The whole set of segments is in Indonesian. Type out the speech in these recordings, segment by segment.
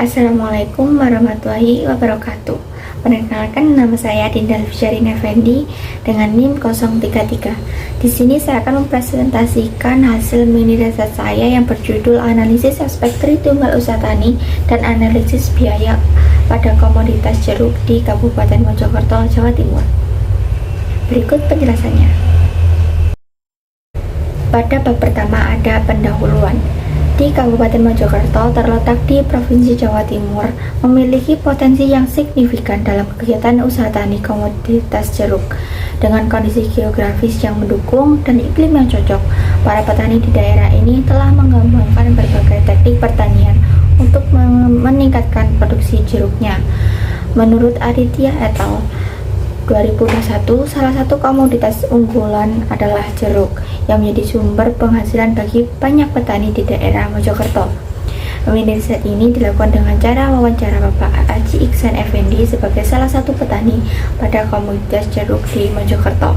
Assalamualaikum warahmatullahi wabarakatuh. Perkenalkan, nama saya Dinda Lufsyarin Effendi dengan NIM 033. Di sini saya akan mempresentasikan hasil mini riset saya yang berjudul Analisis Aspek Tritunggal Usaha Tani dan Analisis Biaya pada Komoditas Jeruk di Kabupaten Mojokerto, Jawa Timur. Berikut penjelasannya. Pada bab pertama ada pendahuluan. Di Kabupaten Mojokerto terletak di Provinsi Jawa Timur, memiliki potensi yang signifikan dalam kegiatan usaha tani komoditas jeruk. Dengan kondisi geografis yang mendukung dan iklim yang cocok, para petani di daerah ini telah mengembangkan berbagai teknik pertanian untuk meningkatkan produksi jeruknya. Menurut Aditya et al. 2021, salah satu komoditas unggulan adalah jeruk yang menjadi sumber penghasilan bagi banyak petani di daerah Mojokerto. Mini riset ini dilakukan dengan cara wawancara Bapak Haji Iksan Effendi sebagai salah satu petani pada komoditas jeruk di Mojokerto.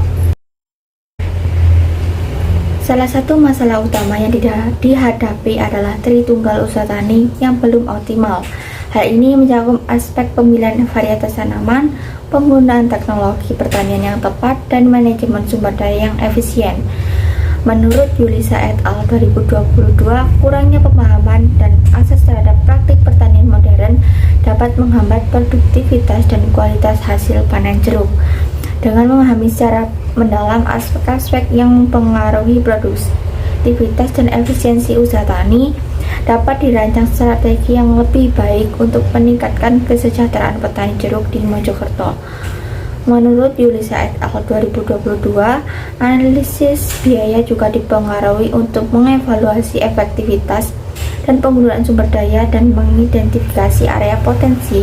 Salah satu masalah utama yang dihadapi adalah Tritunggal Usaha Tani yang belum optimal. Hal ini mencakup aspek pemilihan varietas tanaman, penggunaan teknologi pertanian yang tepat, dan manajemen sumber daya yang efisien. Menurut Yulisa et al. 2022, kurangnya pemahaman dan akses terhadap praktik pertanian modern dapat menghambat produktivitas dan kualitas hasil panen jeruk. Dengan memahami secara mendalam aspek-aspek yang mempengaruhi produktivitas dan efisiensi usaha tani, dapat dirancang strategi yang lebih baik untuk meningkatkan kesejahteraan petani jeruk di Mojokerto. Menurut Yulisa et al. 2022, analisis biaya juga dipengaruhi untuk mengevaluasi efektivitas dan penggunaan sumber daya dan mengidentifikasi area potensi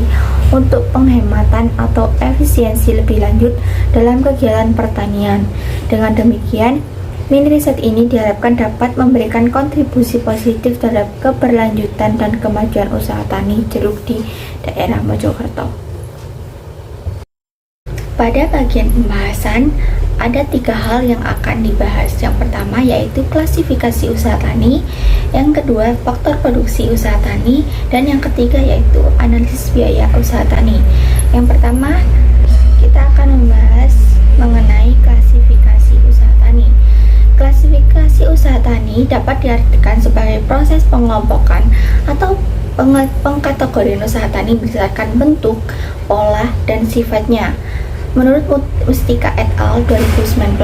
untuk penghematan atau efisiensi lebih lanjut dalam kegiatan pertanian. Dengan demikian, mini riset ini diharapkan dapat memberikan kontribusi positif terhadap keberlanjutan dan kemajuan usaha tani jeruk di daerah Mojokerto. Pada bagian pembahasan, ada 3 hal yang akan dibahas. Yang pertama yaitu klasifikasi usaha tani, yang kedua faktor produksi usaha tani, dan yang ketiga yaitu analisis biaya usaha tani. Yang pertama, kita akan membahas mengenai klasifikasi usaha tani. Klasifikasi usaha tani dapat diartikan sebagai proses pengelompokan atau pengkategorian usaha tani berdasarkan bentuk, pola, dan sifatnya. Menurut Mustika et al. 2019,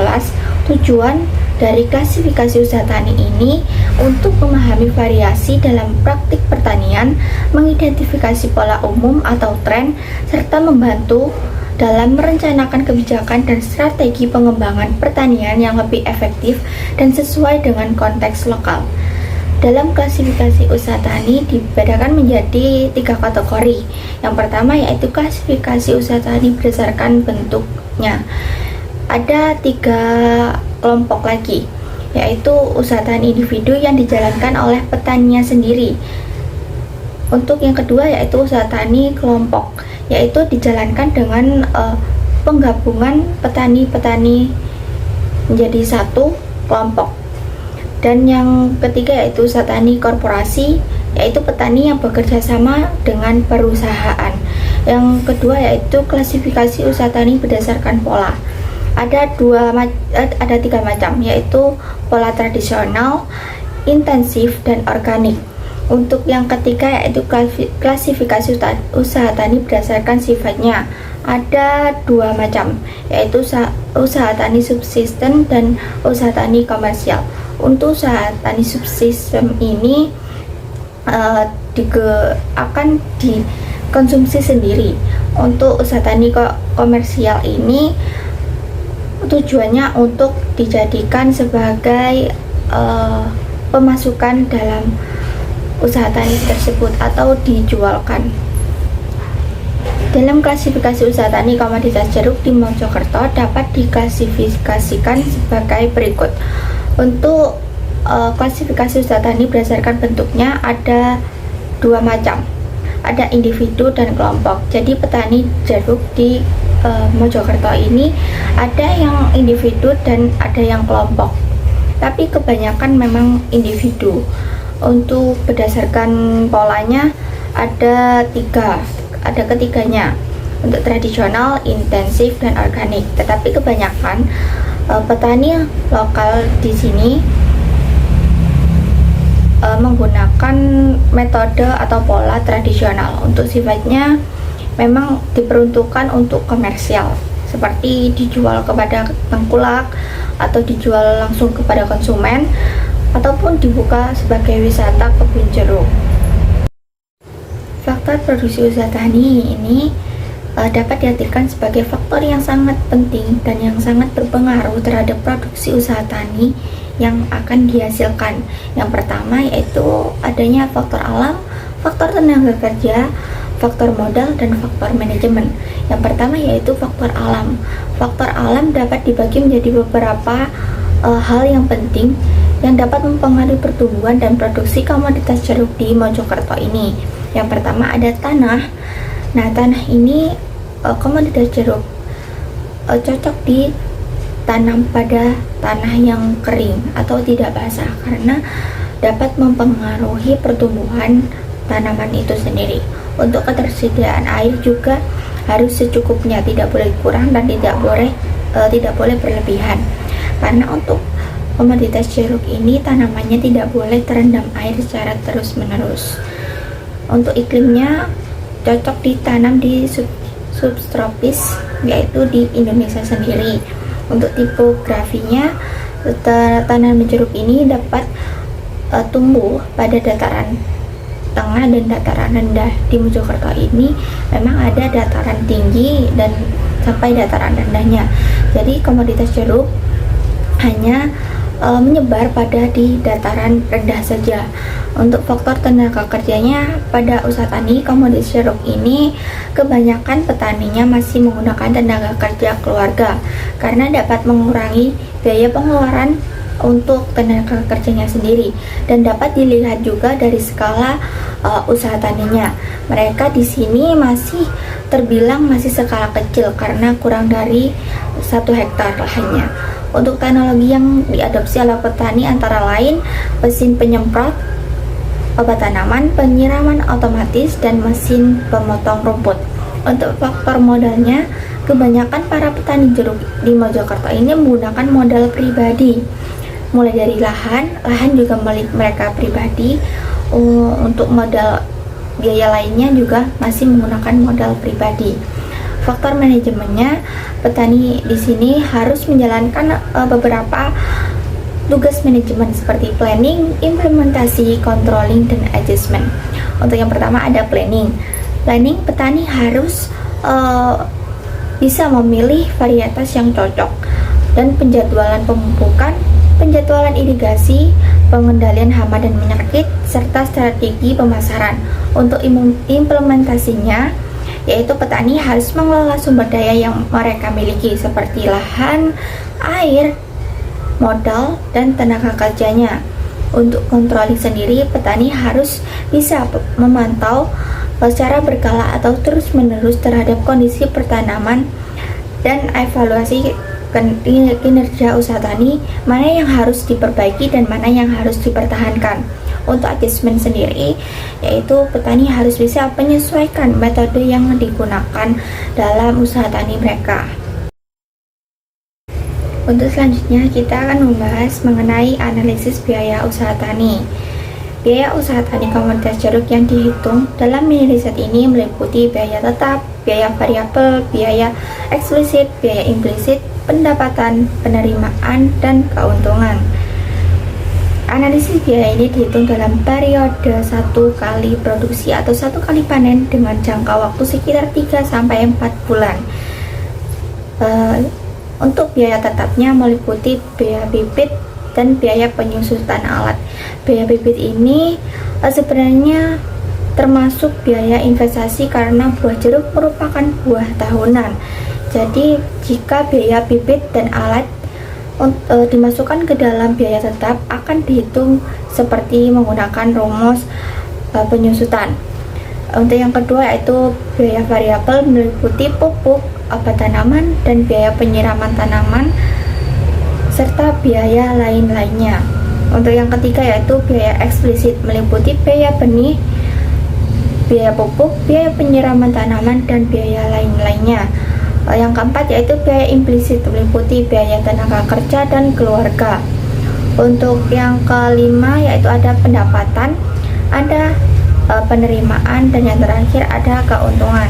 tujuan dari klasifikasi usaha tani ini untuk memahami variasi dalam praktik pertanian, mengidentifikasi pola umum atau tren, serta membantu dalam merencanakan kebijakan dan strategi pengembangan pertanian yang lebih efektif dan sesuai dengan konteks lokal. Dalam klasifikasi usaha tani dibedakan menjadi 3 kategori. Yang pertama yaitu klasifikasi usaha tani berdasarkan bentuknya. Ada 3 kelompok lagi, yaitu usaha tani individu yang dijalankan oleh petaninya sendiri. Untuk yang kedua yaitu usaha tani kelompok, yaitu dijalankan dengan penggabungan petani-petani menjadi satu kelompok. Dan yang ketiga yaitu usaha tani korporasi, yaitu petani yang bekerja sama dengan perusahaan. Yang kedua yaitu klasifikasi usaha tani berdasarkan pola. Ada 3 macam, yaitu pola tradisional, intensif, dan organik. Untuk yang ketiga yaitu klasifikasi usaha tani berdasarkan sifatnya. Ada 2 macam, yaitu usaha tani subsisten dan usaha tani komersial. Untuk usaha tani subsisten ini akan dikonsumsi sendiri. Untuk usaha tani komersial ini tujuannya untuk dijadikan sebagai pemasukan dalam usaha tani tersebut atau dijualkan. Dalam klasifikasi usaha tani komoditas jeruk di Mojokerto dapat diklasifikasikan sebagai berikut. Untuk klasifikasi usaha tani berdasarkan bentuknya ada 2 macam, ada individu dan kelompok. Jadi petani jeruk di Mojokerto ini ada yang individu dan ada yang kelompok, tapi kebanyakan memang individu. Untuk berdasarkan polanya ada ketiganya, untuk tradisional, intensif, dan organik. Tetapi kebanyakan petani lokal di sini menggunakan metode atau pola tradisional. Untuk sifatnya memang diperuntukkan untuk komersial, seperti dijual kepada tengkulak atau dijual langsung kepada konsumen, ataupun dibuka sebagai wisata kebun jeruk. Faktor produksi usaha tani ini dapat diartikan sebagai faktor yang sangat penting dan yang sangat berpengaruh terhadap produksi usaha tani yang akan dihasilkan. Yang pertama yaitu adanya faktor alam, faktor tenaga kerja, faktor modal, dan faktor manajemen. Yang pertama yaitu faktor alam. Faktor alam dapat dibagi menjadi beberapa hal yang penting yang dapat mempengaruhi pertumbuhan dan produksi komoditas jeruk di Mojokerto ini. Yang pertama ada tanah. Nah, tanah ini komoditas jeruk cocok ditanam pada tanah yang kering atau tidak basah karena dapat mempengaruhi pertumbuhan tanaman itu sendiri. Untuk ketersediaan air juga harus secukupnya, tidak boleh kurang dan tidak boleh berlebihan. Karena untuk komoditas jeruk ini tanamannya tidak boleh terendam air secara terus-menerus. Untuk iklimnya cocok ditanam di subtropis, yaitu di Indonesia sendiri. Untuk tipografinya, tanaman jeruk ini dapat tumbuh pada dataran tengah dan dataran rendah. Di Mojokerto ini memang ada dataran tinggi dan sampai dataran rendahnya. Jadi komoditas jeruk hanya menyebar pada di dataran rendah saja. Untuk faktor tenaga kerjanya pada usaha tani komoditas jeruk ini, kebanyakan petaninya masih menggunakan tenaga kerja keluarga karena dapat mengurangi biaya pengeluaran untuk tenaga kerjanya sendiri, dan dapat dilihat juga dari skala usaha taninya. Mereka di sini masih terbilang masih skala kecil karena kurang dari 1 hektar lahannya. Untuk teknologi yang diadopsi oleh petani antara lain mesin penyemprot obat tanaman, penyiraman otomatis, dan mesin pemotong rumput. Untuk faktor modalnya, kebanyakan para petani jeruk di Mojokerto ini menggunakan modal pribadi, mulai dari lahan juga milik mereka pribadi. Untuk modal biaya lainnya juga masih menggunakan modal pribadi. Faktor manajemennya, petani di sini harus menjalankan beberapa tugas manajemen seperti planning, implementasi, controlling, dan adjustment. Untuk yang pertama ada planning. Planning, petani harus bisa memilih varietas yang cocok, dan penjadwalan pemupukan, penjadwalan irigasi, pengendalian hama dan penyakit, serta strategi pemasaran. Untuk implementasinya, yaitu petani harus mengelola sumber daya yang mereka miliki seperti lahan, air, modal, dan tenaga kerjanya. Untuk controlling sendiri, petani harus bisa memantau secara berkala atau terus-menerus terhadap kondisi pertanaman dan evaluasi kinerja usaha tani, mana yang harus diperbaiki dan mana yang harus dipertahankan. Untuk adjustment sendiri, yaitu petani harus bisa menyesuaikan metode yang digunakan dalam usaha tani mereka. Untuk selanjutnya kita akan membahas mengenai analisis biaya usaha tani. Biaya usaha tani komoditas jeruk yang dihitung dalam mini riset ini meliputi biaya tetap, biaya variabel, biaya eksplisit, biaya implisit, pendapatan, penerimaan, dan keuntungan. Analisis biaya ini dihitung dalam periode 1 kali produksi atau 1 kali panen dengan jangka waktu sekitar 3-4 bulan. Untuk biaya tetapnya meliputi biaya bibit dan biaya penyusutan alat. Biaya bibit ini sebenarnya termasuk biaya investasi karena buah jeruk merupakan buah tahunan. Jadi jika biaya bibit dan alat dimasukkan ke dalam biaya tetap, akan dihitung seperti menggunakan rumus penyusutan. Untuk yang kedua yaitu biaya variabel meliputi pupuk, obat tanaman, dan biaya penyiraman tanaman serta biaya lain-lainnya. Untuk yang ketiga yaitu biaya eksplisit meliputi biaya benih, biaya pupuk, biaya penyiraman tanaman, dan biaya lain-lainnya. Yang keempat yaitu biaya implisit, meliputi biaya tenaga kerja dan keluarga. Untuk yang kelima yaitu ada pendapatan, ada penerimaan, dan yang terakhir ada keuntungan.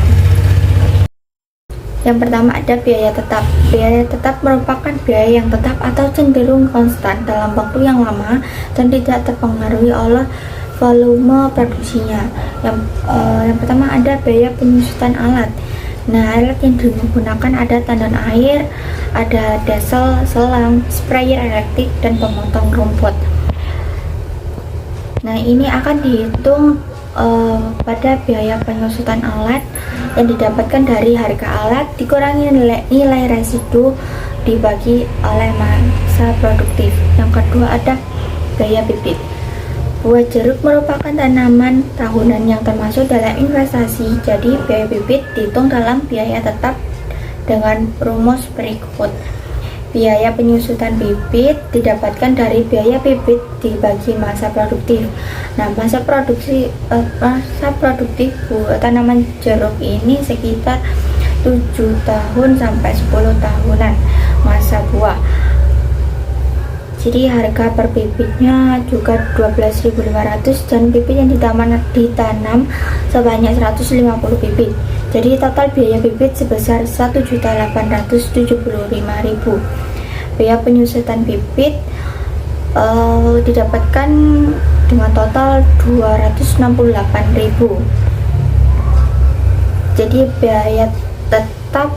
Yang pertama ada biaya tetap. Biaya tetap merupakan biaya yang tetap atau cenderung konstan dalam waktu yang lama dan tidak terpengaruhi oleh volume produksinya. Yang pertama ada biaya penyusutan alat. Nah, alat yang digunakan ada tandon air, ada diesel, selang, sprayer elektrik, dan pemotong rumput. Nah, ini akan dihitung pada biaya penyusutan alat yang didapatkan dari harga alat dikurangi nilai residu dibagi oleh masa produktif. Yang kedua ada biaya bibit. Buah jeruk merupakan tanaman tahunan yang termasuk dalam investasi, jadi biaya bibit dihitung dalam biaya tetap dengan rumus berikut. Biaya penyusutan bibit didapatkan dari biaya bibit dibagi masa produktif. Nah, masa produktif tanaman jeruk ini sekitar 7 tahun sampai 10 tahunan masa buah. Jadi harga per bibitnya juga 12.500 dan bibit yang ditanam sebanyak 150 bibit. Jadi total biaya bibit sebesar 1.875.000. Biaya penyusutan bibit didapatkan dengan total 268.000. Jadi biaya tetap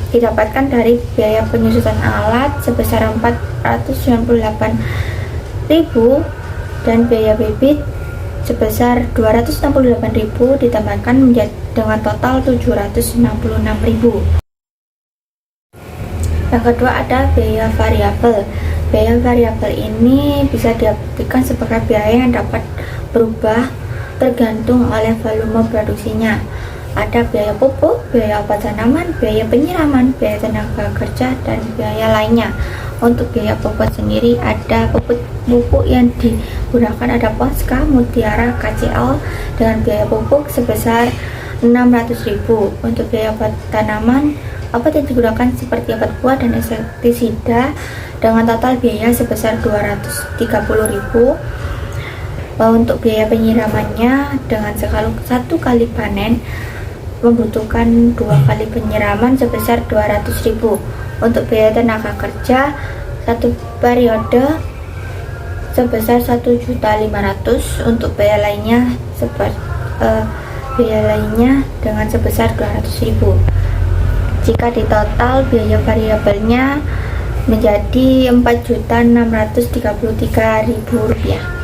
didapatkan dari biaya penyusutan alat sebesar 498.000 dan biaya bibit sebesar 268.000 ditambahkan menjadi dengan total 766.000. Yang kedua ada biaya variabel. Biaya variabel ini bisa diartikan sebagai biaya yang dapat berubah tergantung oleh volume produksinya. Ada biaya pupuk, biaya obat tanaman, biaya penyiraman, biaya tenaga kerja, dan biaya lainnya. Untuk biaya pupuk sendiri ada pupuk yang digunakan ada Posca, Mutiara, KCL dengan biaya pupuk sebesar 600.000. Untuk biaya obat tanaman, obat yang digunakan seperti obat buah dan insektisida dengan total biaya sebesar 230.000. Untuk biaya penyiramannya dengan satu kali panen membutuhkan 2 kali penyiraman sebesar 200.000. Untuk biaya tenaga kerja satu periode sebesar 1.500.000. Untuk biaya lainnya dengan sebesar 200.000. Jika ditotal biaya variabelnya menjadi 4.633.000 rupiah.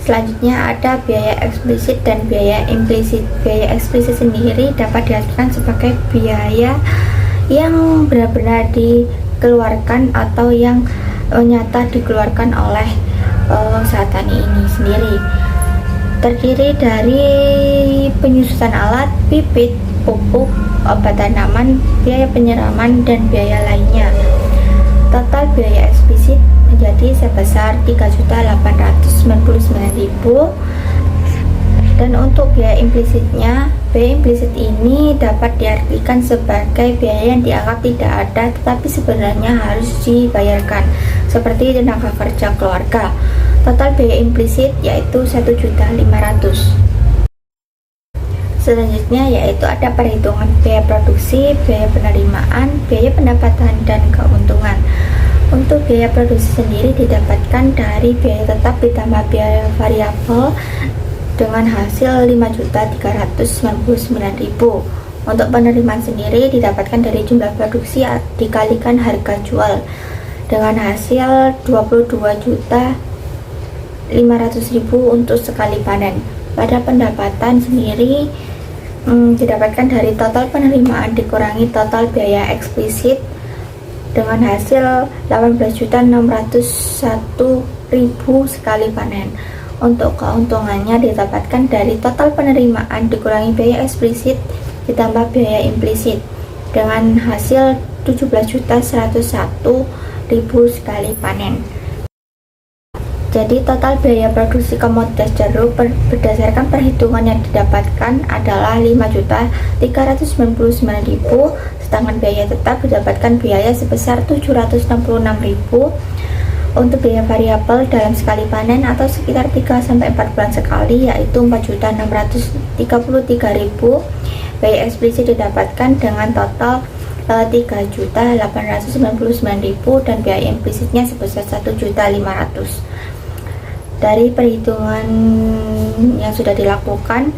Selanjutnya ada biaya eksplisit dan biaya implisit. Biaya eksplisit sendiri dapat diartikan sebagai biaya yang benar-benar dikeluarkan atau yang nyata dikeluarkan oleh usaha tani ini sendiri. Terdiri dari penyusutan alat, bibit, pupuk, obat tanaman, biaya penyiraman, dan biaya lainnya. Total biaya eksplisit menjadi sebesar 3.899.000. Dan untuk biaya implisitnya, biaya implisit ini dapat diartikan sebagai biaya yang dianggap tidak ada tetapi sebenarnya harus dibayarkan, seperti tenaga kerja keluarga. Total biaya implisit yaitu 1.500.000. Selanjutnya yaitu ada perhitungan biaya produksi, biaya penerimaan, biaya pendapatan, dan keuntungan. Untuk biaya produksi sendiri didapatkan dari biaya tetap ditambah biaya variabel dengan hasil 5.399.000. Untuk penerimaan sendiri didapatkan dari jumlah produksi dikalikan harga jual dengan hasil 22.500.000 untuk sekali panen. Pada pendapatan sendiri didapatkan dari total penerimaan dikurangi total biaya eksplisit dengan hasil 18.601.000 sekali panen. Untuk keuntungannya didapatkan dari total penerimaan dikurangi biaya eksplisit ditambah biaya implisit dengan hasil 17.101.000 sekali panen. Jadi total biaya produksi komoditas jeruk berdasarkan perhitungan yang didapatkan adalah 5.399.000, sedangkan biaya tetap didapatkan biaya sebesar 766.000. Untuk biaya variabel dalam sekali panen atau sekitar 3-4 bulan sekali yaitu 4.633.000. Biaya eksplisit didapatkan dengan total 3.899.000 dan biaya implisitnya sebesar 1.500.000. Dari perhitungan yang sudah dilakukan,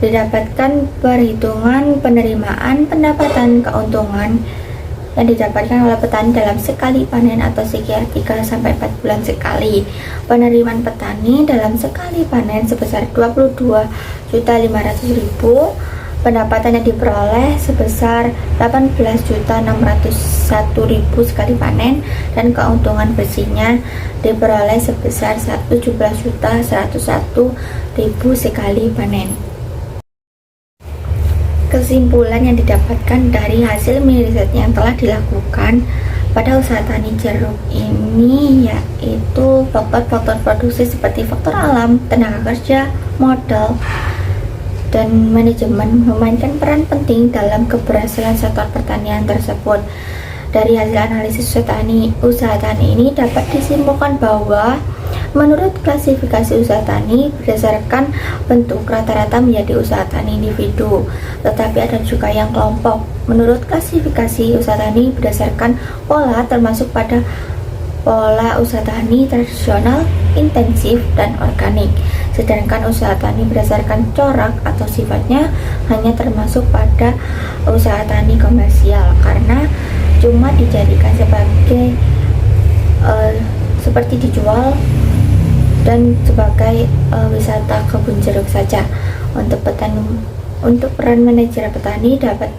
didapatkan perhitungan penerimaan pendapatan keuntungan yang didapatkan oleh petani dalam sekali panen atau sekitar 3-4 bulan sekali. Penerimaan petani dalam sekali panen sebesar 22.500.000. Pendapatan yang diperoleh sebesar 18.601.000 sekali panen dan keuntungan bersihnya diperoleh sebesar 17.101.000 sekali panen. Kesimpulan yang didapatkan dari hasil mini riset yang telah dilakukan pada usaha tani jeruk ini yaitu faktor-faktor produksi seperti faktor alam, tenaga kerja, modal, dan manajemen memainkan peran penting dalam keberhasilan sektor pertanian tersebut. Dari hasil analisis usaha tani ini dapat disimpulkan bahwa menurut klasifikasi usaha tani berdasarkan bentuk rata-rata menjadi usaha tani individu, tetapi ada juga yang kelompok. Menurut klasifikasi usaha tani berdasarkan pola termasuk pada pola usaha tani tradisional, intensif, dan organik. Sedangkan usaha tani berdasarkan corak atau sifatnya hanya termasuk pada usaha tani komersial karena cuma dijadikan sebagai seperti dijual dan sebagai wisata kebun jeruk saja. Untuk peran manajer petani dapat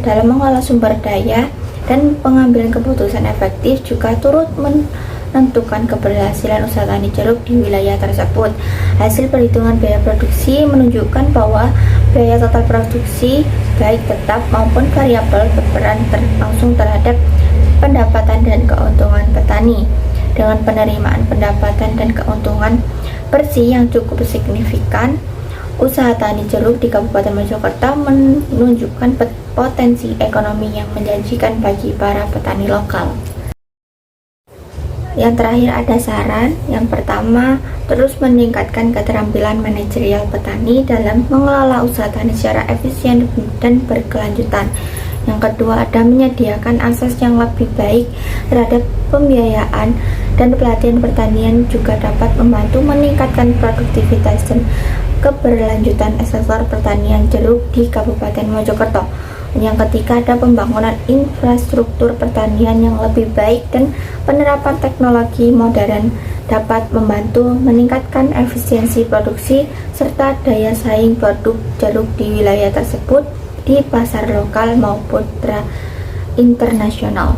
dalam mengolah sumber daya dan pengambilan keputusan efektif juga turut menentukan keberhasilan usaha tani jeruk di wilayah tersebut. Hasil perhitungan biaya produksi menunjukkan bahwa biaya total produksi baik tetap maupun variabel berperan langsung terhadap pendapatan dan keuntungan petani. Dengan penerimaan pendapatan dan keuntungan bersih yang cukup signifikan, usaha tani jeruk di Kabupaten Mojokerto menunjukkan potensi ekonomi yang menjanjikan bagi para petani lokal. Yang terakhir ada saran. Yang pertama, terus meningkatkan keterampilan manajerial petani dalam mengelola usaha tani secara efisien dan berkelanjutan. Yang kedua, ada menyediakan akses yang lebih baik terhadap pembiayaan dan pelatihan pertanian juga dapat membantu meningkatkan produktivitas dan keberlanjutan sektor pertanian jeruk di Kabupaten Mojokerto. Yang ketiga, ada pembangunan infrastruktur pertanian yang lebih baik dan penerapan teknologi modern dapat membantu meningkatkan efisiensi produksi serta daya saing produk jeruk di wilayah tersebut di pasar lokal maupun internasional.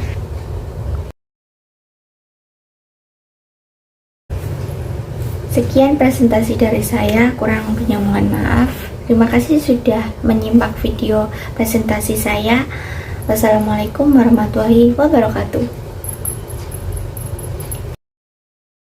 Sekian presentasi dari saya, kurang lebihnya mohon maaf. Terima kasih sudah menyimak video presentasi saya. Wassalamualaikum warahmatullahi wabarakatuh.